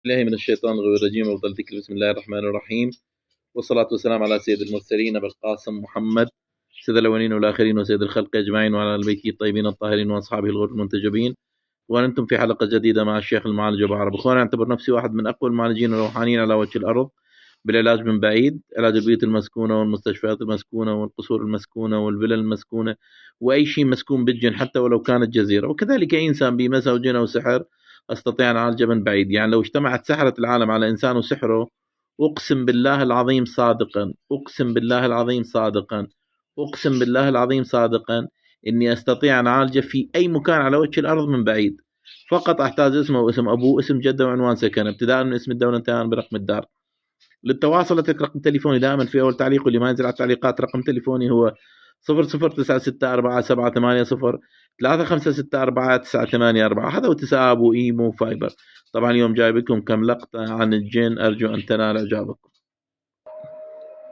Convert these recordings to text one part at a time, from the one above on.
الله من الشيطان الرجيم وأفضل ذكر بسم الله الرحمن الرحيم والصلاة والسلام على سيد المرسلين أبي القاسم محمد سيد الأولين والآخرين وسيد الخلق أجمعين وعلى البيت الطيبين الطاهرين وأصحابه الغر المنتجبين. وأنتم في حلقة جديدة مع الشيخ المعالج أبو عرب. أخواني، أعتبر نفسي واحد من أقوى المعالجين الروحانيين على وجه الأرض بالعلاج من بعيد، علاج البيوت المسكونة والمستشفيات المسكونة والقصور المسكونة والفلل المسكونة وأي شيء مسكون بالجن حتى ولو كانت جزيرة، وكذلك أي إنسان بمس أو جن أو سحر أستطيع أن أعالجه من بعيد. يعني لو اجتمعت سحرة العالم على إنسان وسحره، أقسم بالله العظيم صادقا، أقسم بالله العظيم صادقا، أقسم بالله العظيم صادقا إني أستطيع أن أعالجه في أي مكان على وجه الأرض من بعيد. فقط أحتاج اسمه واسم أبوه، اسم جده وعنوان سكنه، ابتداء من اسم الدولة انتهاء برقم الدار. للتواصل اترك رقم تليفوني دائما في أول تعليق، واللي ما ينزل على التعليقات رقم تليفوني هو 009647780356649844. هذا واتساب وإيمو وفايبر. طبعا اليوم جايب لكم كم لقطة عن الجن، أرجو أن تنال إعجابكم.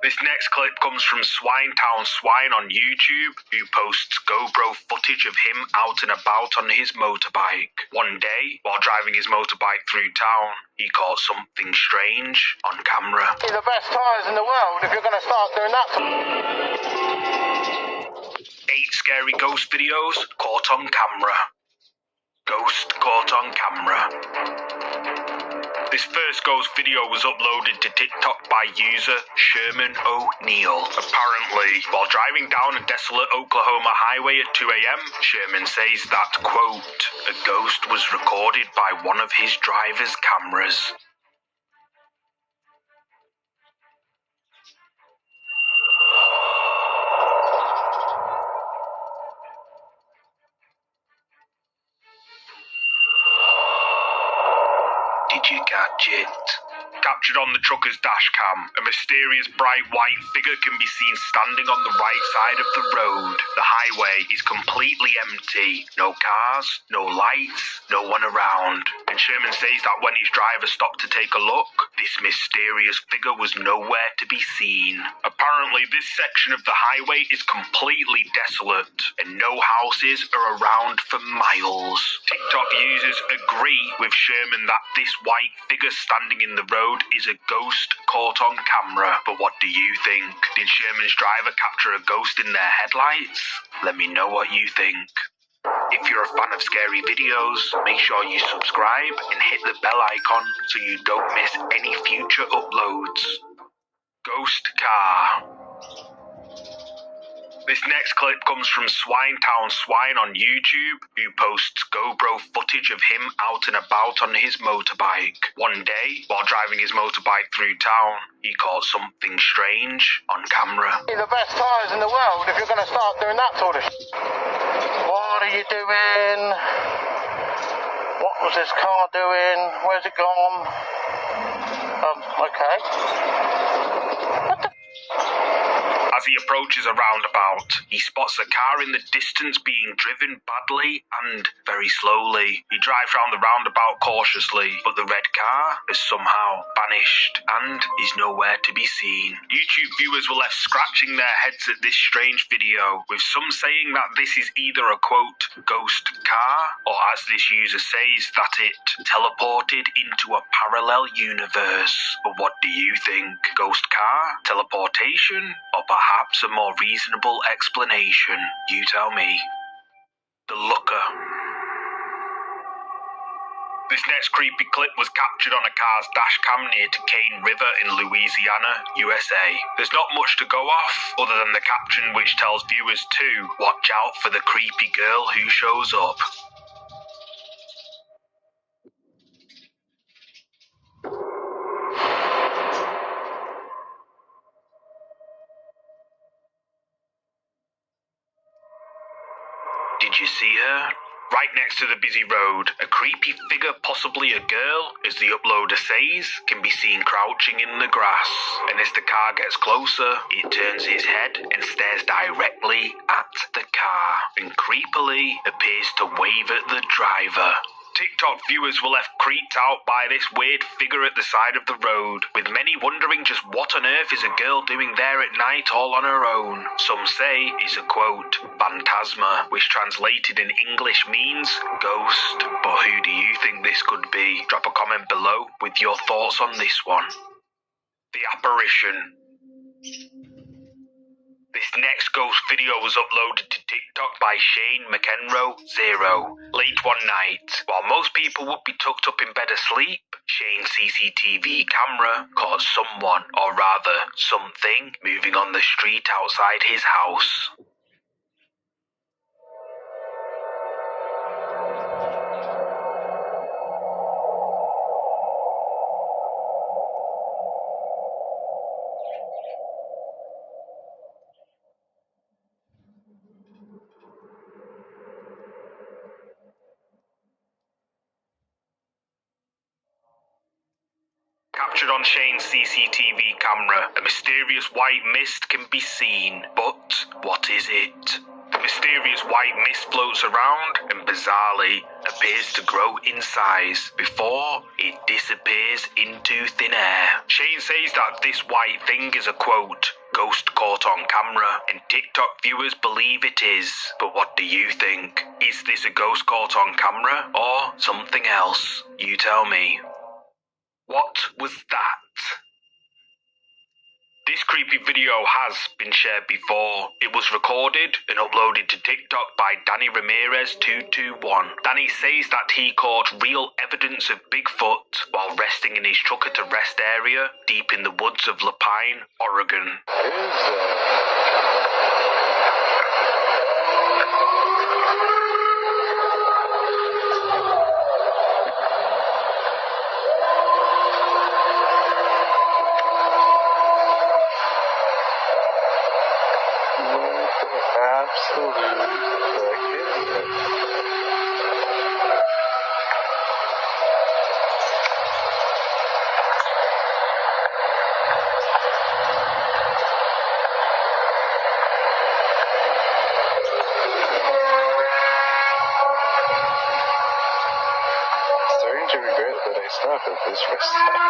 This next clip comes from Swinetown Swine on YouTube, who posts GoPro footage of him out and about on his motorbike. One day, while driving his motorbike through town, he caught something strange on camera. The best tyres in the world if you're going to start doing that. 8 scary ghost videos caught on camera. Ghost caught on camera. This first ghost video was uploaded to TikTok by user Sherman O'Neill. Apparently, while driving down a desolate Oklahoma highway at 2 a.m., Sherman says that, quote, a ghost was recorded by one of his driver's cameras. Did you catch it? Captured on the trucker's dash cam, a mysterious bright white figure can be seen standing on the right side of the road. The highway is completely empty. No cars, no lights, no one around. And Sherman says that when his driver stopped to take a look, this mysterious figure was nowhere to be seen. Apparently, this section of the highway is completely desolate, and no houses are around for miles. TikTok users agree with Sherman that this white figure standing in the road is a ghost caught on camera. But what do you think? Did Sherman's driver capture a ghost in their headlights? Let me know what you think. If you're a fan of scary videos, make sure you subscribe and hit the bell icon so you don't miss any future uploads. Ghost car. This next clip comes from Swinetown Swine on YouTube, who posts GoPro footage of him out and about on his motorbike. One day, while driving his motorbike through town, he caught something strange on camera. The best tyres in the world if you're going to start doing that sort of shit. What are you doing? What was this car doing? Where's it gone? Okay. What the As he approaches a roundabout, he spots a car in the distance being driven badly and very slowly. He drives round the roundabout cautiously, but the red car has somehow vanished and is nowhere to be seen. YouTube viewers were left scratching their heads at this strange video, with some saying that this is either a, quote, ghost car, or as this user says, that it teleported into a parallel universe. But what do you think? Ghost car? Teleportation? Or perhaps a more reasonable explanation? You tell me. The Looker. This next creepy clip was captured on a car's dash cam near Duquesne River in Louisiana, USA. There's not much to go off, other than the caption which tells viewers to watch out for the creepy girl who shows up. Did you see her? Right next to the busy road, a creepy figure, possibly a girl, as the uploader says, can be seen crouching in the grass. And as the car gets closer, it turns its head and stares directly at the car, and creepily appears to wave at the driver. TikTok viewers were left creeped out by this weird figure at the side of the road, with many wondering just what on earth is a girl doing there at night all on her own. Some say it's a quote, phantasma, which translated in English means ghost. But who do you think this could be? Drop a comment below with your thoughts on this one. The apparition. This next ghost video was uploaded to TikTok by Shane McEnroe0. Late one night, while most people would be tucked up in bed asleep, Shane's CCTV camera caught someone, or rather something, moving on the street outside his house. Captured on Shane's CCTV camera, a mysterious white mist can be seen. But what is it? The mysterious white mist floats around and bizarrely appears to grow in size before it disappears into thin air. Shane says that this white thing is a quote, ghost caught on camera, and TikTok viewers believe it is. But what do you think? Is this a ghost caught on camera or something else? You tell me. What was that? This creepy video has been shared before. It was recorded and uploaded to TikTok by Danny Ramirez221. Danny says that he caught real evidence of Bigfoot while resting in his truck at a rest area deep in the woods of Lapine, Oregon. Starting to regret that I stopped at this rest stop.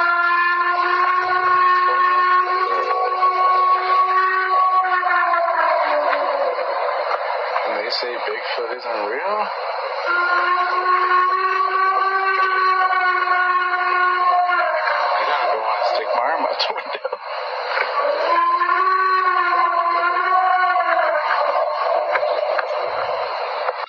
And they say Bigfoot isn't real? I don't want to stick my arm out the window.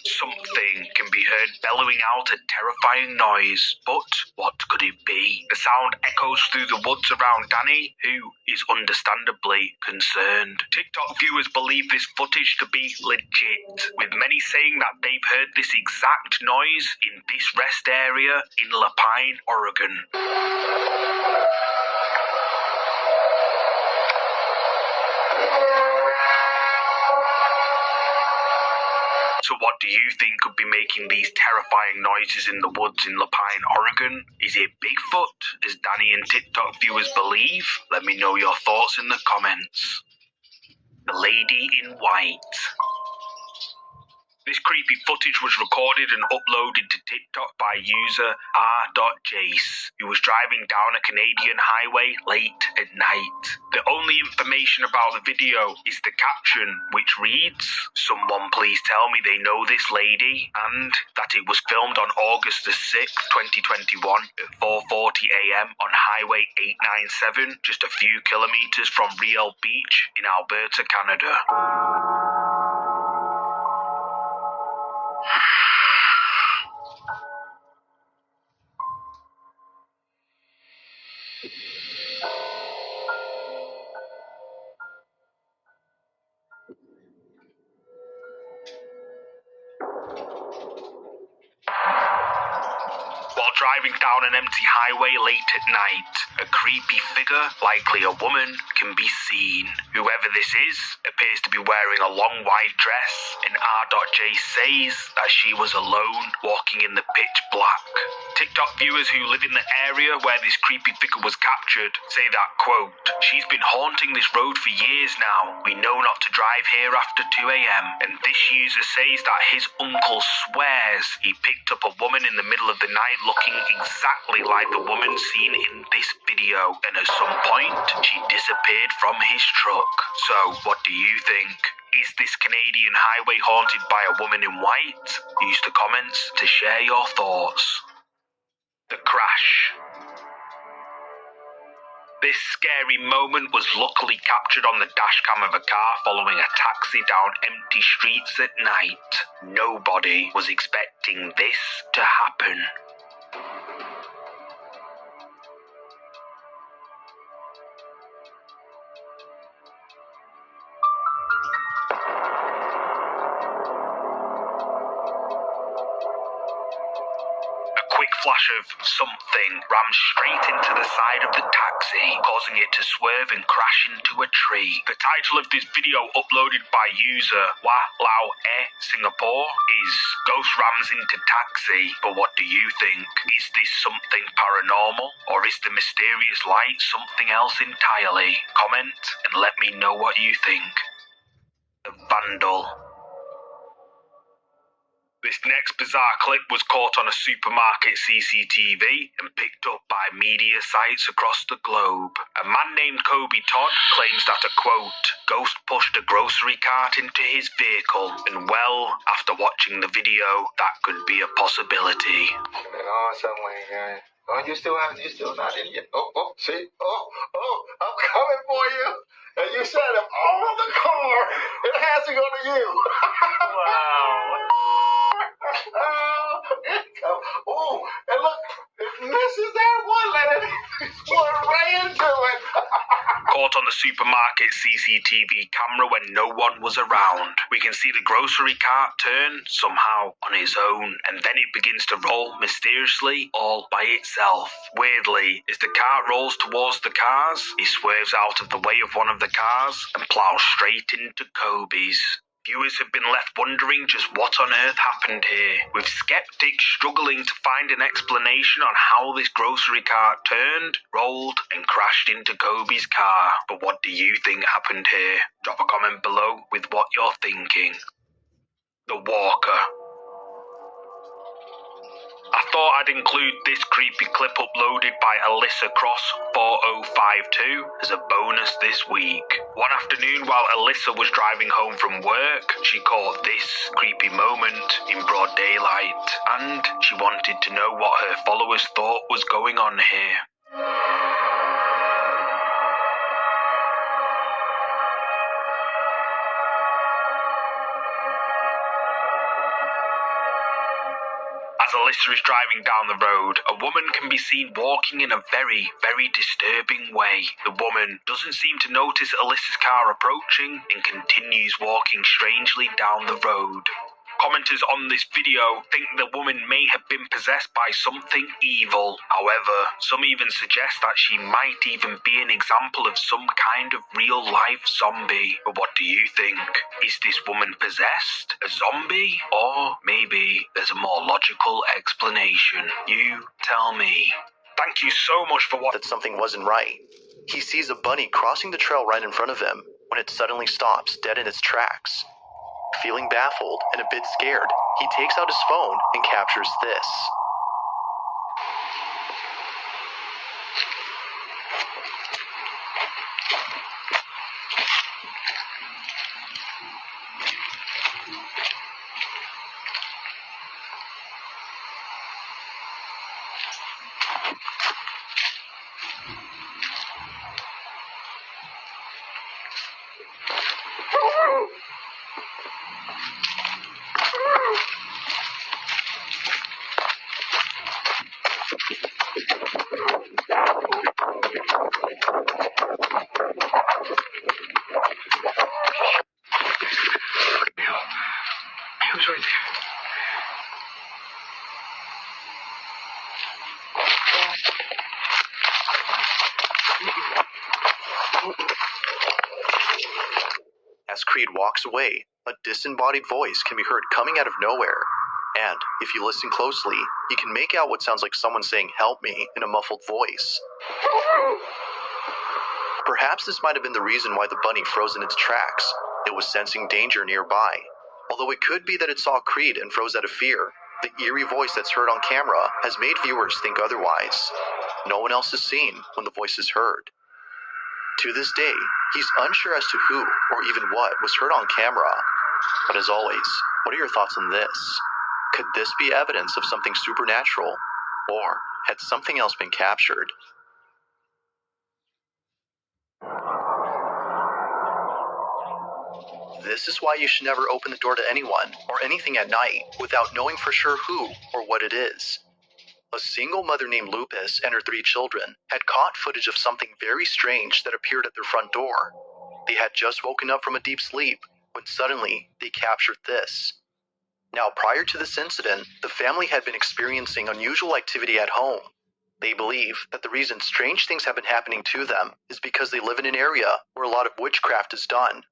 Something can be heard bellowing out a terrifying noise, but what could it be? The sound echoes through the woods around Danny, who is understandably concerned. TikTok viewers believe this footage to be legit, with many saying that they've heard this exact noise in this rest area in Lapine, Oregon. So what do you think could be making these terrifying noises in the woods in Lapine, Oregon? Is it Bigfoot, as Danny and TikTok viewers believe? Let me know your thoughts in the comments. The Lady in White. This creepy footage was recorded and uploaded to TikTok by user r.jace, who was driving down a Canadian highway late at night. The only information about the video is the caption, which reads, "Someone please tell me they know this lady," and that it was filmed on August the 6th, 2021 at 4:40 a.m. on Highway 897, just a few kilometers from Riel Beach in Alberta, Canada. While driving down on an empty highway late at night. A creepy figure, likely a woman, can be seen. Whoever this is appears to be wearing a long white dress, and R.J says that she was alone, walking in the pitch black. TikTok viewers who live in the area where this creepy figure was captured say that, quote, "She's been haunting this road for years now. We know not to drive here after 2 a.m. And this user says that his uncle swears he picked up a woman in the middle of the night looking exactly like the woman seen in this video, and at some point she disappeared from his truck. So, what do you think? Is this Canadian highway haunted by a woman in white? Use the comments to share your thoughts. The crash. This scary moment was luckily captured on the dashcam of a car following a taxi down empty streets at night. Nobody was expecting this to happen. Flash of something rammed straight into the side of the taxi, causing it to swerve and crash into a tree. The title of this video, uploaded by user Wa Lao Singapore, is Ghost Rams into Taxi. But what do you think? Is this something paranormal, or is the mysterious light something else entirely? Comment and let me know what you think. The Vandal. This next bizarre clip was caught on a supermarket CCTV and picked up by media sites across the globe. A man named Kobe Todd claims that a, quote, ghost pushed a grocery cart into his vehicle, and well, after watching the video, that could be a possibility. Oh, you still not in yet. Oh, see? Oh, I'm coming for you. And you said if all the car, it has to go to you. Wow. Oh, and look, it misses that one, let it explode right into it. Caught on the supermarket CCTV camera when no one was around. We can see the grocery cart turn somehow on its own, and then it begins to roll mysteriously all by itself. Weirdly, as the cart rolls towards the cars, it swerves out of the way of one of the cars and plows straight into Kobe's. Viewers have been left wondering just what on earth happened here, with skeptics struggling to find an explanation on how this grocery cart turned, rolled, and crashed into Kobe's car. But what do you think happened here? Drop a comment below with what you're thinking. The Walker. I thought I'd include this creepy clip uploaded by Alyssa Cross 4052 as a bonus this week. One afternoon while Alyssa was driving home from work, she caught this creepy moment in broad daylight, and she wanted to know what her followers thought was going on here. As Alyssa is driving down the road, a woman can be seen walking in a very, very disturbing way. The woman doesn't seem to notice Alyssa's car approaching and continues walking strangely down the road. Commenters on this video think the woman may have been possessed by something evil. However, some even suggest that she might even be an example of some kind of real-life zombie. But what do you think? Is this woman possessed? A zombie? Or maybe there's a more logical explanation. You tell me. Thank you so much for watching. That something wasn't right. He sees a bunny crossing the trail right in front of him when it suddenly stops dead in its tracks. Feeling baffled and a bit scared, he takes out his phone and captures this. Creed walks away, a disembodied voice can be heard coming out of nowhere. And if you listen closely, you can make out what sounds like someone saying "help me" in a muffled voice. Perhaps this might have been the reason why the bunny froze in its tracks. It was sensing danger nearby. Although it could be that it saw Creed and froze out of fear, the eerie voice that's heard on camera has made viewers think otherwise. No one else is seen when the voice is heard. To this day, he's unsure as to who or even what was heard on camera. But as always, what are your thoughts on this? Could this be evidence of something supernatural? Or had something else been captured? This is why you should never open the door to anyone or anything at night without knowing for sure who or what it is. A single mother named Lupus and her 3 children had caught footage of something very strange that appeared at their front door. They had just woken up from a deep sleep when suddenly they captured this. Now, prior to this incident, the family had been experiencing unusual activity at home. They believe that the reason strange things have been happening to them is because they live in an area where a lot of witchcraft is done.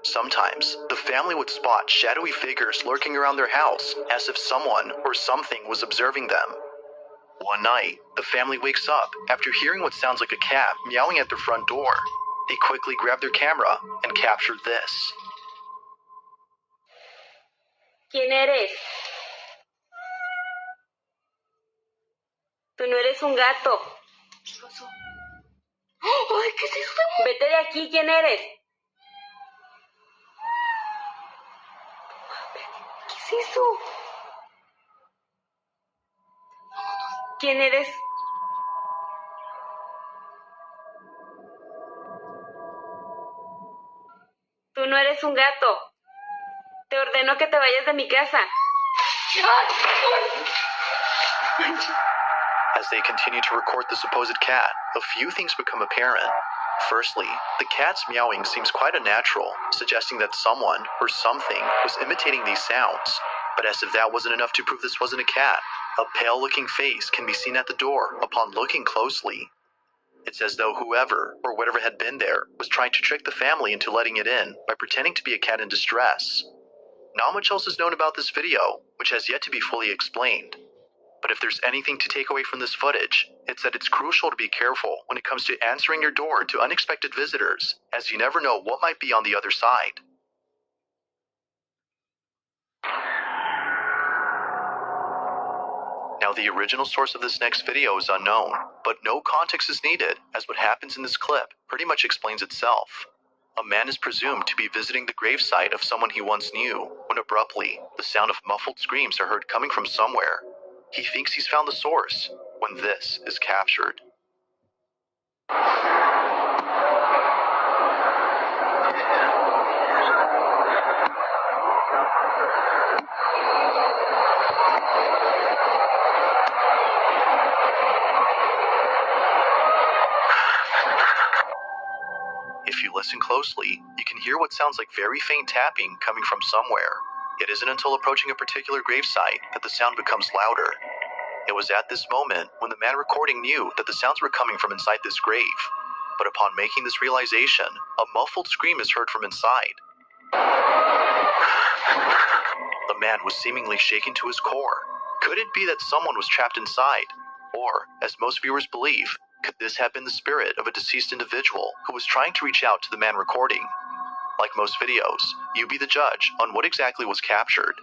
Sometimes, the family would spot shadowy figures lurking around their house as if someone or something was observing them. One night, the family wakes up after hearing what sounds like a cat meowing at their front door. They quickly grab their camera and capture this. ¿Quién eres? Tú no eres un gato. ¿Qué pasó? ¡Ay, qué es eso! Vete de aquí, ¿quién eres? ¿Qué es eso? ¿Quién eres? Tú no eres un gato. Te ordeno que te vayas de mi casa. As they continue to record the supposed cat, a few things become apparent. Firstly, the cat's meowing seems quite unnatural, suggesting that someone or something was imitating these sounds. But as if that wasn't enough to prove this wasn't a cat, a pale-looking face can be seen at the door upon looking closely. It's as though whoever or whatever had been there was trying to trick the family into letting it in by pretending to be a cat in distress. Not much else is known about this video, which has yet to be fully explained. But if there's anything to take away from this footage, it's that it's crucial to be careful when it comes to answering your door to unexpected visitors, as you never know what might be on the other side. Now, the original source of this next video is unknown, but no context is needed, as what happens in this clip pretty much explains itself. A man is presumed to be visiting the gravesite of someone he once knew, when abruptly, the sound of muffled screams are heard coming from somewhere. He thinks he's found the source, when this is captured. If you listen closely, you can hear what sounds like very faint tapping coming from somewhere. It isn't until approaching a particular gravesite that the sound becomes louder. It was at this moment when the man recording knew that the sounds were coming from inside this grave. But upon making this realization, a muffled scream is heard from inside. The man was seemingly shaken to his core. Could it be that someone was trapped inside? Or, as most viewers believe, could this have been the spirit of a deceased individual who was trying to reach out to the man recording? Like most videos, you be the judge on what exactly was captured.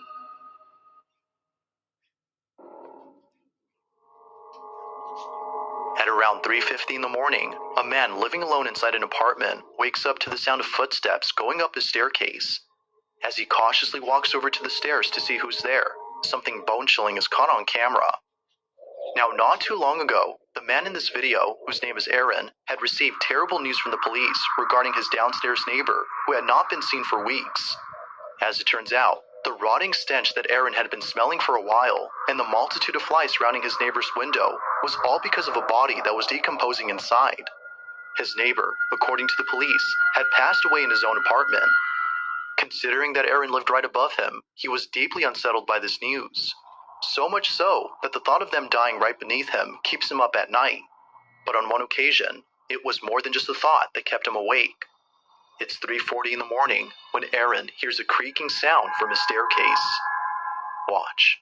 At around 3:50 in the morning, a man living alone inside an apartment wakes up to the sound of footsteps going up his staircase. As he cautiously walks over to the stairs to see who's there, something bone-chilling is caught on camera. Now, not too long ago, the man in this video, whose name is Aaron, had received terrible news from the police regarding his downstairs neighbor, who had not been seen for weeks. As it turns out, the rotting stench that Aaron had been smelling for a while, and the multitude of flies surrounding his neighbor's window, was all because of a body that was decomposing inside. His neighbor, according to the police, had passed away in his own apartment. Considering that Aaron lived right above him, he was deeply unsettled by this news. So much so that the thought of them dying right beneath him keeps him up at night. But on one occasion, it was more than just a thought that kept him awake. It's 3:40 in the morning when Aaron hears a creaking sound from his staircase. Watch.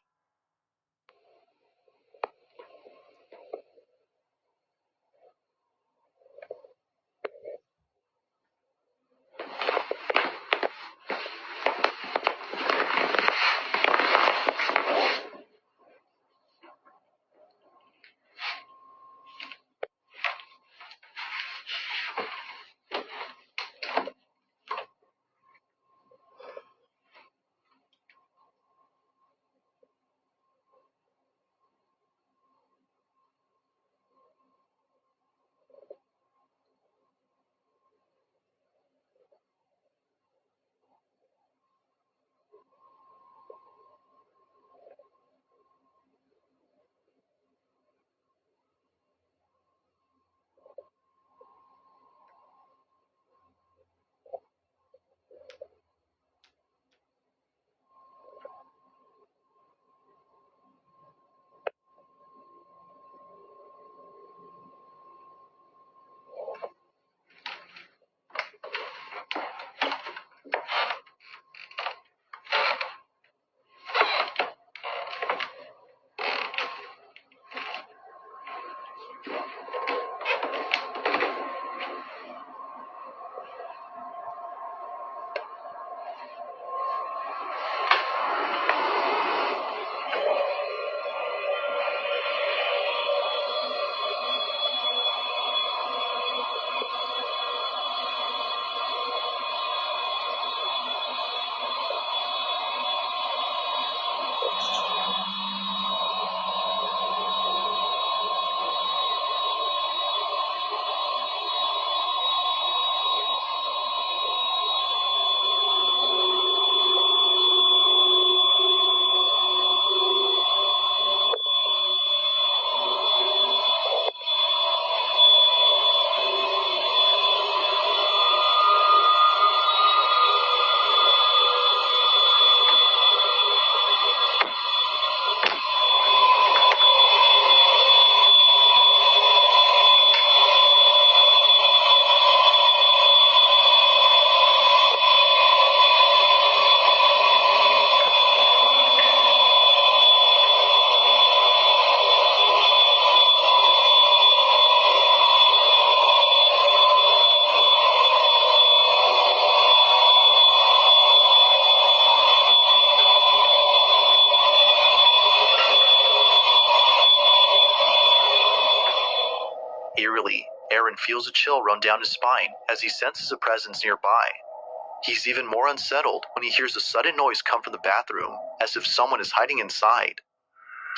Eerily, Aaron feels a chill run down his spine as he senses a presence nearby. He's even more unsettled when he hears a sudden noise come from the bathroom, as if someone is hiding inside.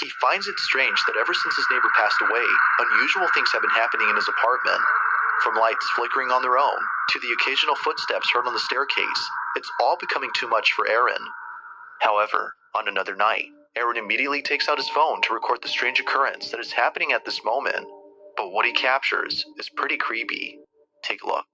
He finds it strange that ever since his neighbor passed away, unusual things have been happening in his apartment. From lights flickering on their own, to the occasional footsteps heard on the staircase, it's all becoming too much for Aaron. However, on another night, Aaron immediately takes out his phone to record the strange occurrence that is happening at this moment. But what he captures is pretty creepy. Take a look.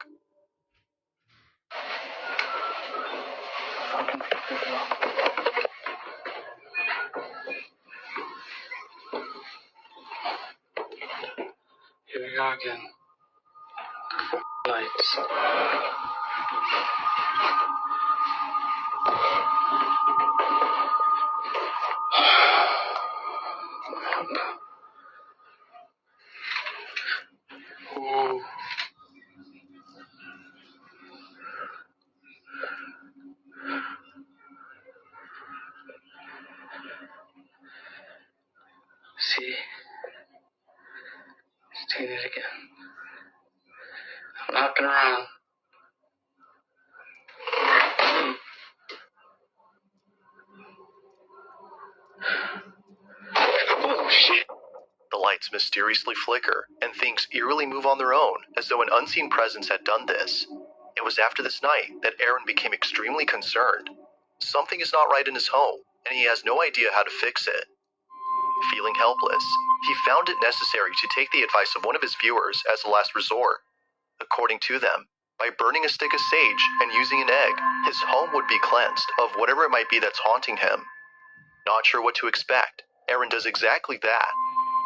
Here we go again. Lights. Ooh. See? It's doing it again. I'm knocking around. Oh, shit. The lights mysteriously flicker, and things eerily move on their own, as though an unseen presence had done this. It was after this night that Aaron became extremely concerned. Something is not right in his home, and he has no idea how to fix it. Feeling helpless, he found it necessary to take the advice of one of his viewers as a last resort. According to them, by burning a stick of sage and using an egg, his home would be cleansed of whatever it might be that's haunting him. Not sure what to expect, Aaron does exactly that.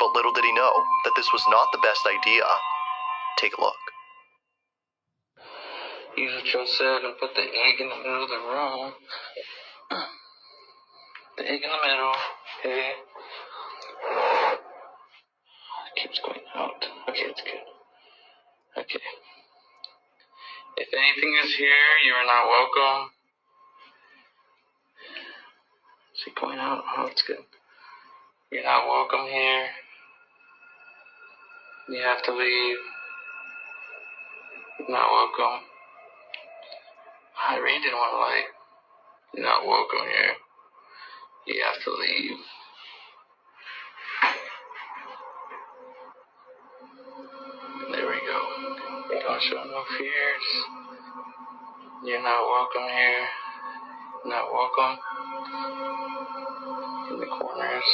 But little did he know that this was not the best idea. Take a look. use what y'all said and put the egg in the middle of the room. The egg in the middle. Okay. It keeps going out. Okay, it's good. Okay. If anything is here, you are not welcome. Is it going out? Oh, it's good. You're not welcome here. You have to leave. You're not welcome. I really didn't want to lie. You're not welcome here. You have to leave. There we go. Don't show no fears. You're not welcome here. Not welcome. In the corners.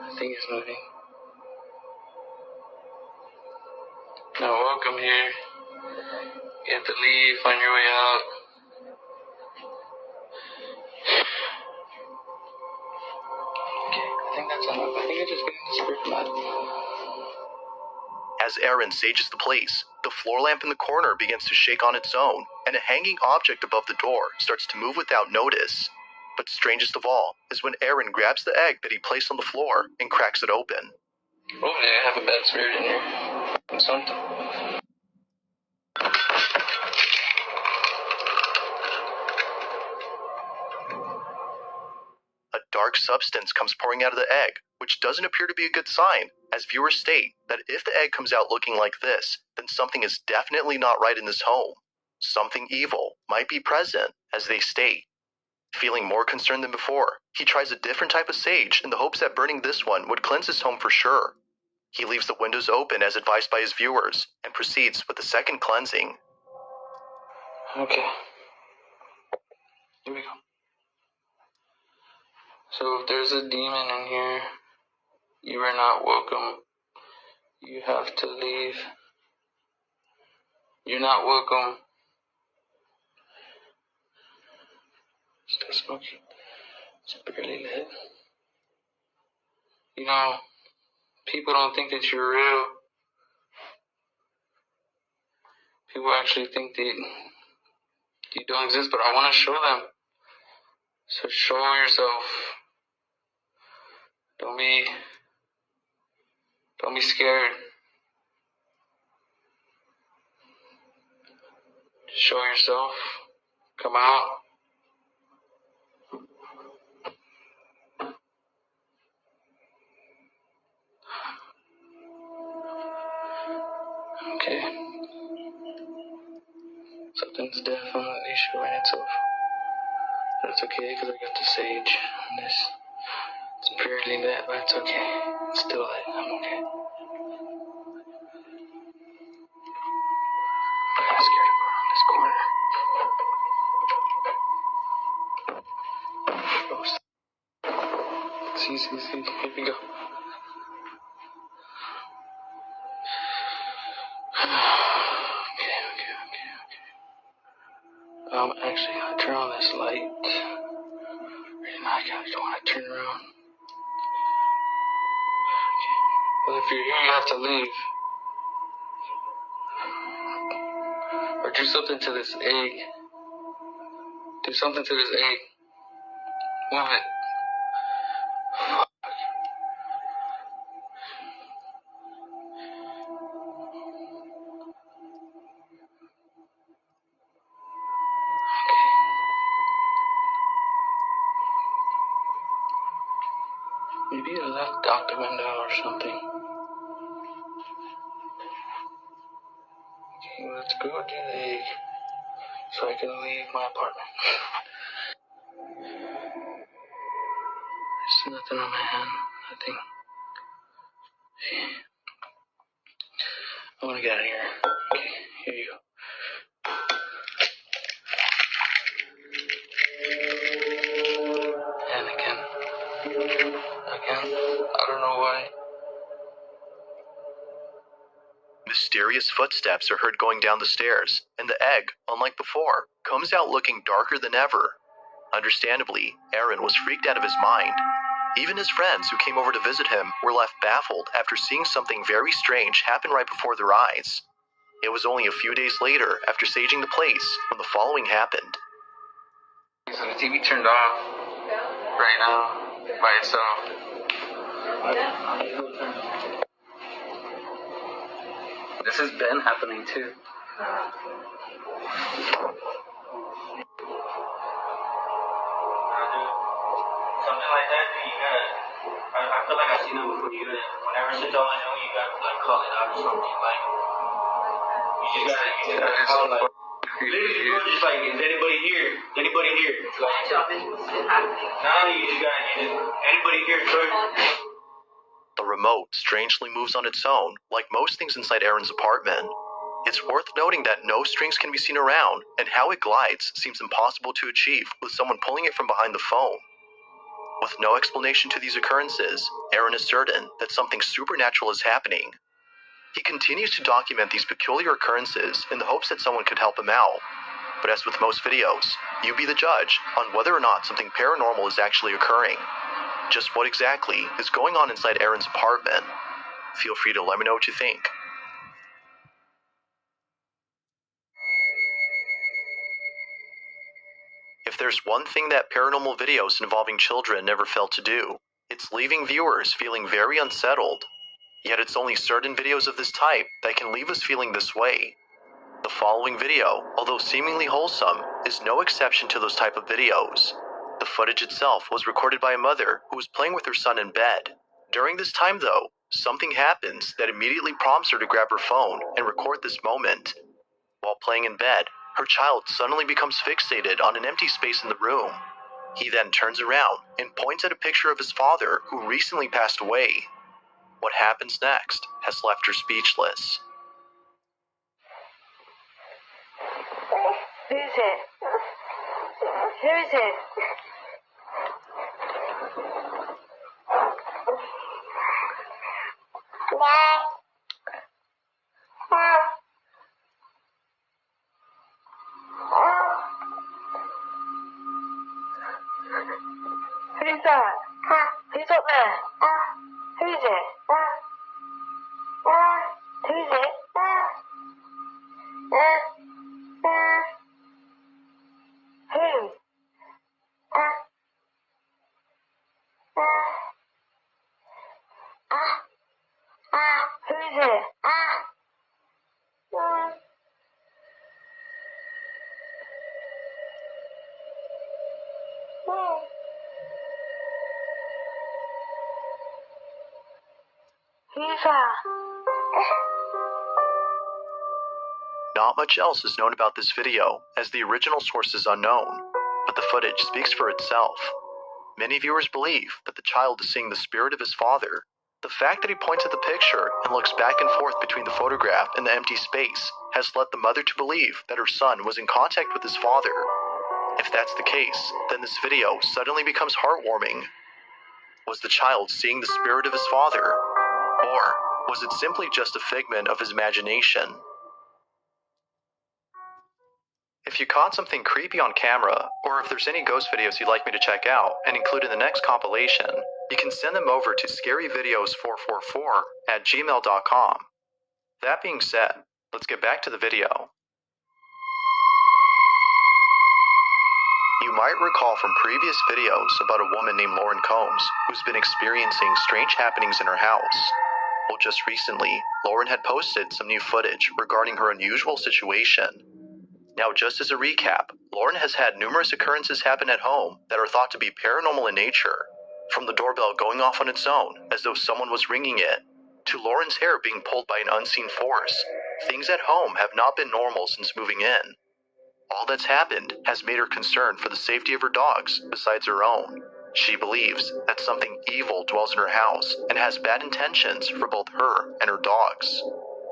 I think it's moving. Not welcome here. You have to leave, find your way out. Okay, I think that's enough. I think I just getting the spirit mad. As Aaron sages the place, the floor lamp in the corner begins to shake on its own, and a hanging object above the door starts to move without notice. But strangest of all is when Aaron grabs the egg that he placed on the floor and cracks it open. Hopefully I have a bad spirit in here. Or something. A dark substance comes pouring out of the egg, which doesn't appear to be a good sign, as viewers state that if the egg comes out looking like this, then something is definitely not right in this home. Something evil might be present, as they state. Feeling more concerned than before, he tries a different type of sage in the hopes that burning this one would cleanse his home for sure. He leaves the windows open as advised by his viewers, and proceeds with the second cleansing. Okay. Here we go. So if there's a demon in here, you are not welcome. You have to leave. You're not welcome. Still smoking. It's barely lit. You know, people don't think that you're real. People actually think that you don't exist, but I want to show them. So show yourself. Don't be scared. Just show yourself. Come out. Okay. Something's definitely showing itself. But it's okay because I got the sage on this. It's barely lit, but it's okay. It's still lit. I'm okay. I'm scared to go around this corner. Oh, see. Here we go. Okay. Actually, I turn on this light. I don't want to turn around. Okay. Well, if you're here, you have to leave. Or do something to this egg. Do something to this egg. Move it. Maybe it left out the window or something. Okay, let's go do the egg so I can leave my apartment. There's nothing on my hand. Nothing. I want to get out of here. Okay, here you go. And again. I don't know why. Mysterious footsteps are heard going down the stairs, and the egg, unlike before, comes out looking darker than ever. Understandably, Aaron was freaked out of his mind. Even his friends who came over to visit him were left baffled after seeing something very strange happen right before their eyes. It was only a few days later, after saging the place, when the following happened. So the TV turned off right now by itself. This has been happening too. Something like that, dude, you gotta. I feel like I've seen it before. You gotta. Whenever shit's all new, you gotta like call it out or something. Like you just gotta call like. Literally, bro, just like, is anybody here? Anybody here? Like, now you just gotta get it. Anybody here, Troy? The remote strangely moves on its own, like most things inside Aaron's apartment. It's worth noting that no strings can be seen around, and how it glides seems impossible to achieve with someone pulling it from behind the phone. With no explanation to these occurrences, Aaron is certain that something supernatural is happening. He continues to document these peculiar occurrences in the hopes that someone could help him out. But as with most videos, you be the judge on whether or not something paranormal is actually occurring. Just what exactly is going on inside Aaron's apartment? Feel free to let me know what you think. If there's one thing that paranormal videos involving children never fail to do, it's leaving viewers feeling very unsettled. Yet it's only certain videos of this type that can leave us feeling this way. The following video, although seemingly wholesome, is no exception to those type of videos. The footage itself was recorded by a mother who was playing with her son in bed. During this time, though, something happens that immediately prompts her to grab her phone and record this moment. While playing in bed, her child suddenly becomes fixated on an empty space in the room. He then turns around and points at a picture of his father who recently passed away. What happens next has left her speechless. Who is it? Who is it? Who's that? Who's up there? Who is it? Who is it? Who? Who is it? Who's that? Not much else is known about this video, as the original source is unknown, but the footage speaks for itself. Many viewers believe that the child is seeing the spirit of his father. The fact that he points at the picture and looks back and forth between the photograph and the empty space has led the mother to believe that her son was in contact with his father. If that's the case, then this video suddenly becomes heartwarming. Was the child seeing the spirit of his father? Or was it simply just a figment of his imagination? If you caught something creepy on camera, or if there's any ghost videos you'd like me to check out and include in the next compilation, you can send them over to scaryvideos444@gmail.com. That being said, let's get back to the video. You might recall from previous videos about a woman named Lauren Combs who's been experiencing strange happenings in her house. Well, just recently, Lauren had posted some new footage regarding her unusual situation. Now, just as a recap, Lauren has had numerous occurrences happen at home that are thought to be paranormal in nature. From the doorbell going off on its own, as though someone was ringing it, to Lauren's hair being pulled by an unseen force, things at home have not been normal since moving in. All that's happened has made her concerned for the safety of her dogs besides her own. She believes that something evil dwells in her house and has bad intentions for both her and her dogs.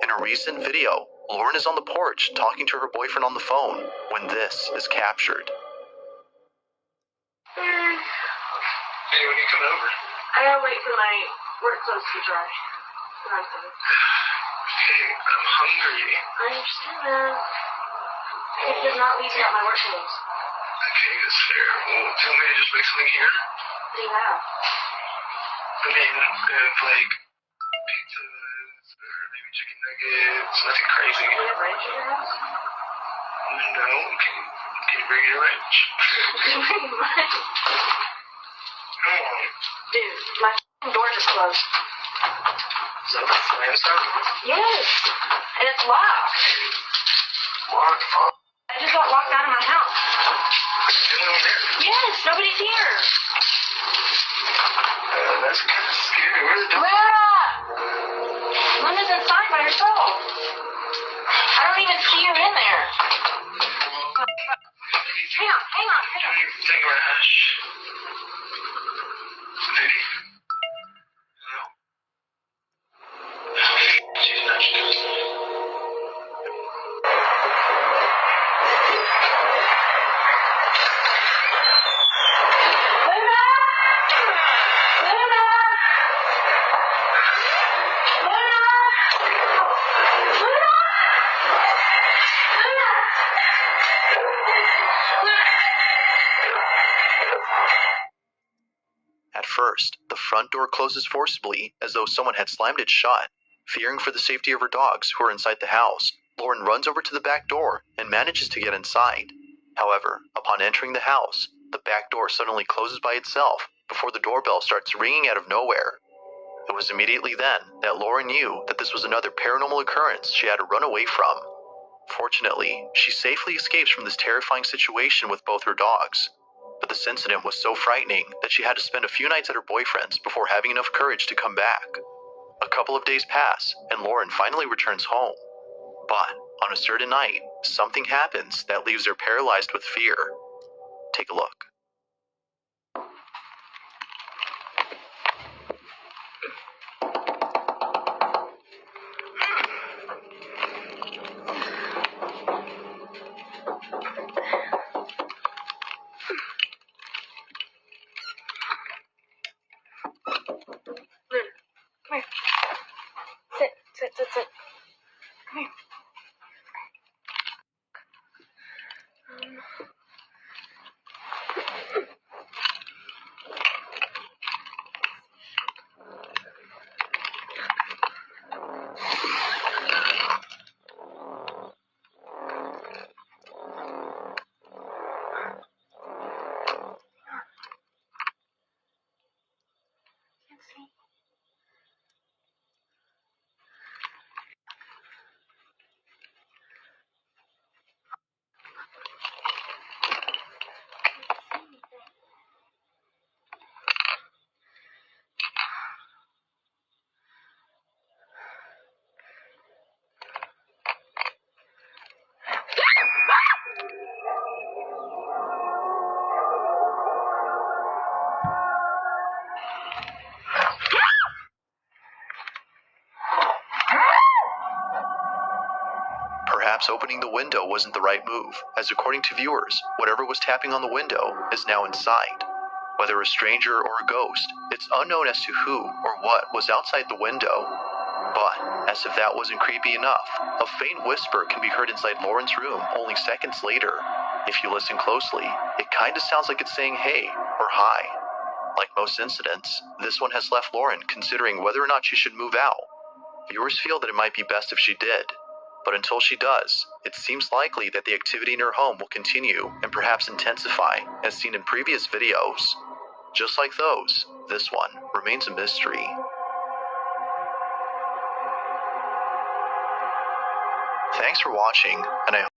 In a recent video, Lauren is on the porch talking to her boyfriend on the phone when this is captured. Hey, when are you coming over? I gotta wait for my work clothes to dry. Hey, I'm hungry. I understand that. It does not leave out my work clothes. Okay, that's fair. Well, do you want me to just make something here? What do you have? I mean, like pizzas or maybe chicken nuggets, nothing crazy. Do you have ranch in your house? No, can you bring your ranch? Come on. Dude, my door just closed. Is that the slam stuff? Yes, and it's locked. What the fuck? I just got locked out of my house. There's no one there. Yes, nobody's here. That's kind of scary. Where's the door? Linda's inside by herself. I don't even see her in there. Hang on. Take my hash. Lady? No. She's not doing At first, the front door closes forcibly as though someone had slammed it shut. Fearing for the safety of her dogs who are inside the house, Lauren runs over to the back door and manages to get inside. However, upon entering the house, the back door suddenly closes by itself before the doorbell starts ringing out of nowhere. It was immediately then that Lauren knew that this was another paranormal occurrence she had to run away from. Fortunately, she safely escapes from this terrifying situation with both her dogs. But this incident was so frightening that she had to spend a few nights at her boyfriend's before having enough courage to come back. A couple of days pass, and Lauren finally returns home. But on a certain night, something happens that leaves her paralyzed with fear. Take a look. Come here. Sit. Come here. Can't see. Perhaps opening the window wasn't the right move, as according to viewers, whatever was tapping on the window is now inside. Whether a stranger or a ghost, it's unknown as to who or what was outside the window. But, as if that wasn't creepy enough, a faint whisper can be heard inside Lauren's room only seconds later. If you listen closely, it kinda sounds like it's saying hey or hi. Like most incidents, this one has left Lauren considering whether or not she should move out. Viewers feel that it might be best if she did. But until she does, it seems likely that the activity in her home will continue and perhaps intensify, as seen in previous videos. Just like those, this one remains a mystery. Thanks for watching, and I